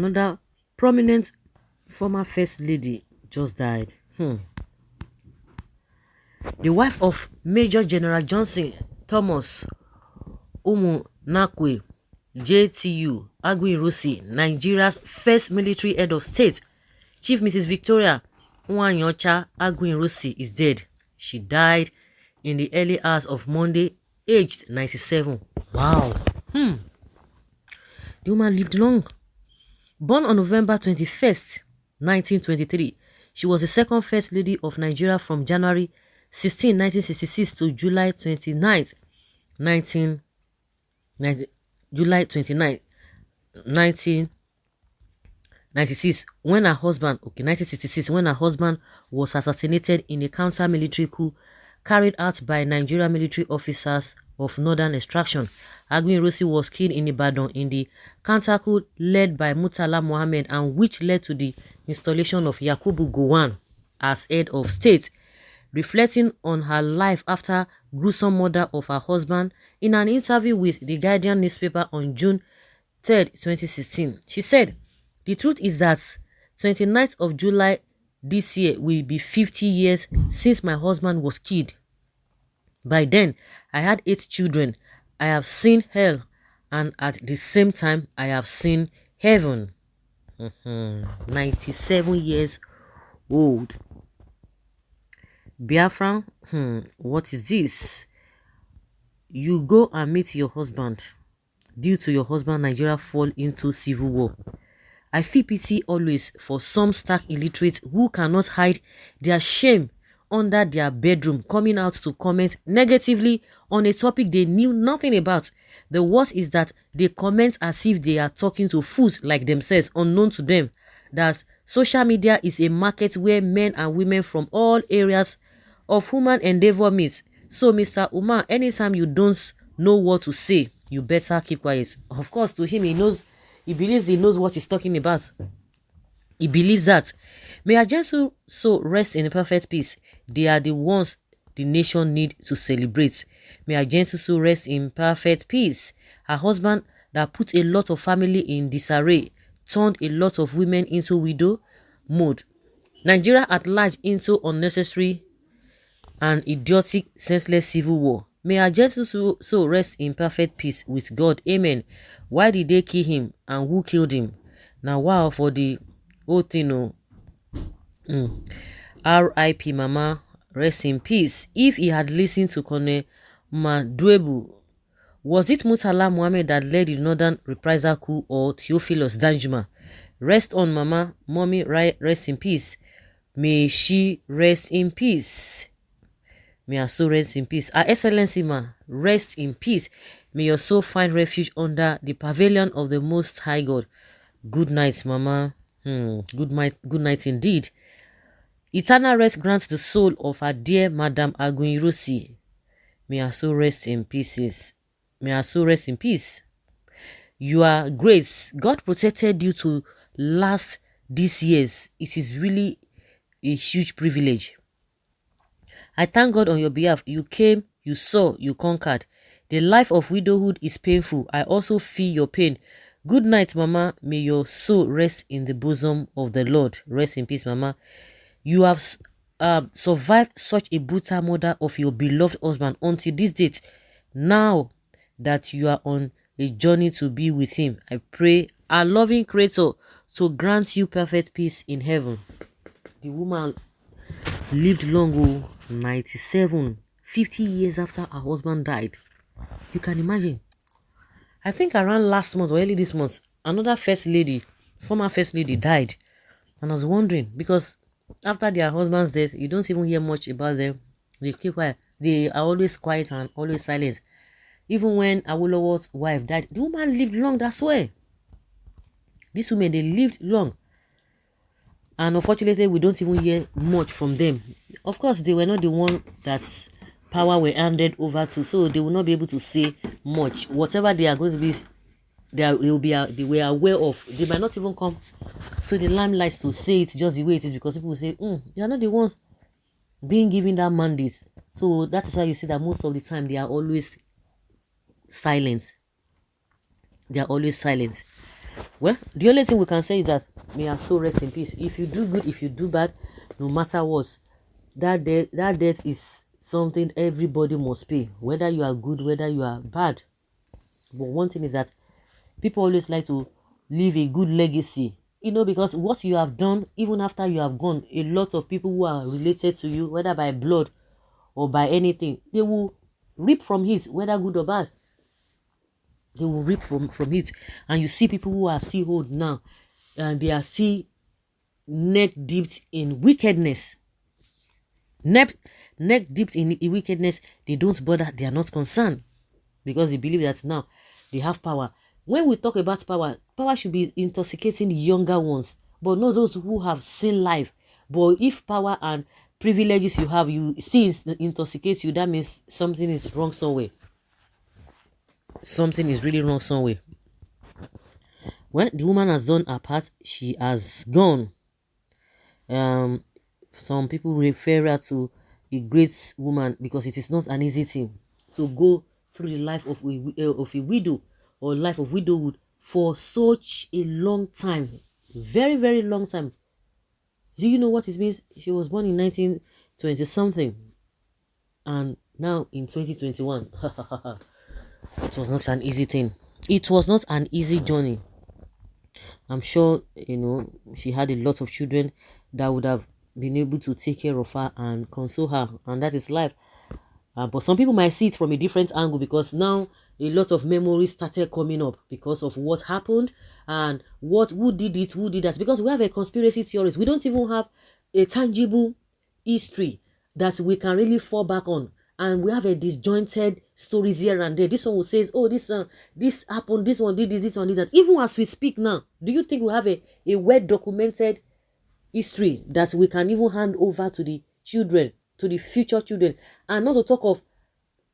Another prominent former first lady just died. The wife of Major General Johnson Thomas Umunakwe JTU Aguiyi-Ironsi, Nigeria's first military head of state, Chief Mrs. Victoria Nwanyocha Aguiyi-Ironsi, is dead. She died in the early hours of Monday, aged 97. Wow. The woman lived long. Born on November 21st, 1923, she was the second First Lady of Nigeria from January 16, 1966 to July 29th, 1990, July 29, 1996, when her husband, 1966, when her husband was assassinated in a counter-military coup carried out by Nigerian military officers of northern extraction. Aguiyi-Ironsi was killed in Ibadan in the counter coup led by Murtala Mohammed, and which led to the installation of Yakubu Gowon as head of state. Reflecting on her life after gruesome murder of her husband in an interview with the Guardian newspaper on June 3rd, 2016, she said, "The truth is that 29th of July this year will be 50 years since my husband was killed. By then, I had 8 children. I have seen hell, and at the same time, I have seen heaven." 97 years old. Biafran, what is this? You go and meet your husband. Due to your husband, Nigeria fall into civil war. I feel pity always for some stark illiterates who cannot hide their shame under their bedroom, coming out to comment negatively on a topic they knew nothing about. The worst is that they comment as if they are talking to fools like themselves, unknown to them. That social media is a market where men and women from all areas of human endeavor meet. So, Mr. Umar, anytime you don't know what to say, you better keep quiet. Of course, to him, he believes he knows what he's talking about. He believes that. May our gentle soul rest in perfect peace. They are the ones the nation need to celebrate. May our gentle soul rest in perfect peace. Her husband that put a lot of family in disarray, turned a lot of women into widow mode. Nigeria at large into unnecessary and idiotic, senseless civil war. May our gentle soul rest in perfect peace with God. Amen. Why did they kill him, and who killed him? Now, wow, for the whole thing. R.I.P. Mama, rest in peace. If he had listened to Kone Maduebu, was it Murtala Mohammed that led the northern reprisal coup, or Theophilus Danjuma? Rest on Mama, Mommy, rest in peace. May she rest in peace. May her soul rest in peace. Her Excellency, ma, rest in peace. May your soul find refuge under the pavilion of the Most High God. Good night, Mama. Good night indeed. Eternal rest grants the soul of our dear Madam Aguiyi-Ironsi. May her soul rest in pieces. May her soul rest in peace. Your grace, God protected you to last these years. It is really a huge privilege. I thank God on your behalf. You came, you saw, you conquered. The life of widowhood is painful. I also feel your pain. Good night, Mama. May your soul rest in the bosom of the Lord. Rest in peace, Mama. You have survived such a brutal murder of your beloved husband until this date. Now that you are on a journey to be with him, I pray our loving Creator to grant you perfect peace in heaven. The woman lived long, 97, 50 years after her husband died. You can imagine. I think around last month or early this month, another first lady, former first lady, died. And I was wondering, because after their husband's death, you don't even hear much about them. They keep quiet. They are always quiet and always silent. Even when Awolowo's wife died, the woman lived long, that's why. These women, they lived long. And unfortunately, we don't even hear much from them. Of course, they were not the one that power were handed over to, so they will not be able to say much. Whatever they are going to be, they were aware of. They might not even come to the limelight to say it just the way it is, because people will say, they are not the ones being given that mandate. So that is why you see that most of the time they are always silent. They are always silent. Well, the only thing we can say is that may her soul rest in peace. If you do good, if you do bad, no matter what, that death is something everybody must pay, whether you are good, whether you are bad. But one thing is that people always like to leave a good legacy, because what you have done, even after you have gone, a lot of people who are related to you, whether by blood or by anything, they will reap from it, whether good or bad. They will reap from it. And you see people who are still old now, and they are still neck deep in wickedness. Neck deep in wickedness. They don't bother, they are not concerned, because they believe that now they have power. When we talk about power should be intoxicating younger ones, but not those who have seen life. But if power and privileges you have, you see intoxicates you, that means something is wrong somewhere. Something is really wrong somewhere. Well, the woman has done her part. She has gone. Um, some people refer her to a great woman, because it is not an easy thing to go through the life of a widow, or life of widowhood, for such a long time, very very long time. Do you know what it means? She was born in 1920 something, and now in 2021. It was not an easy thing. It was not an easy journey. I'm sure, she had a lot of children that would have been able to take care of her and console her, and that is life. But some people might see it from a different angle, because now a lot of memories started coming up because of what happened, and who did it, who did that. Because we have a conspiracy theories, we don't even have a tangible history that we can really fall back on, and we have a disjointed stories here and there. This one will say, oh, this happened, this one did this one did that. Even as we speak now, do you think we have a well documented history that we can even hand over to the children, to the future children? And not to talk of,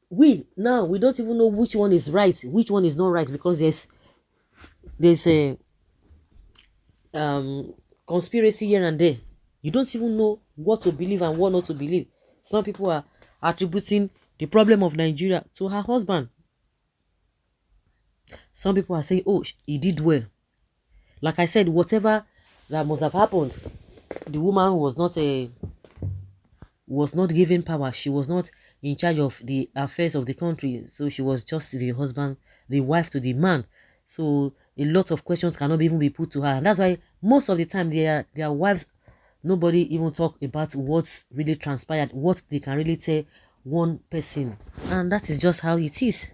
we don't even know which one is right, which one is not right, because there's a conspiracy here and there. You don't even know what to believe and what not to believe. Some people are attributing the problem of Nigeria to her husband. Some people are saying, oh, he did well. Like I said, whatever that must have happened, the woman was not given power. She was not in charge of the affairs of the country. So she was just the husband, the wife to the man. So a lot of questions cannot even be put to her. And that's why most of the time their wives, nobody even talk about what's really transpired, what they can really tell one person. And that is just how it is.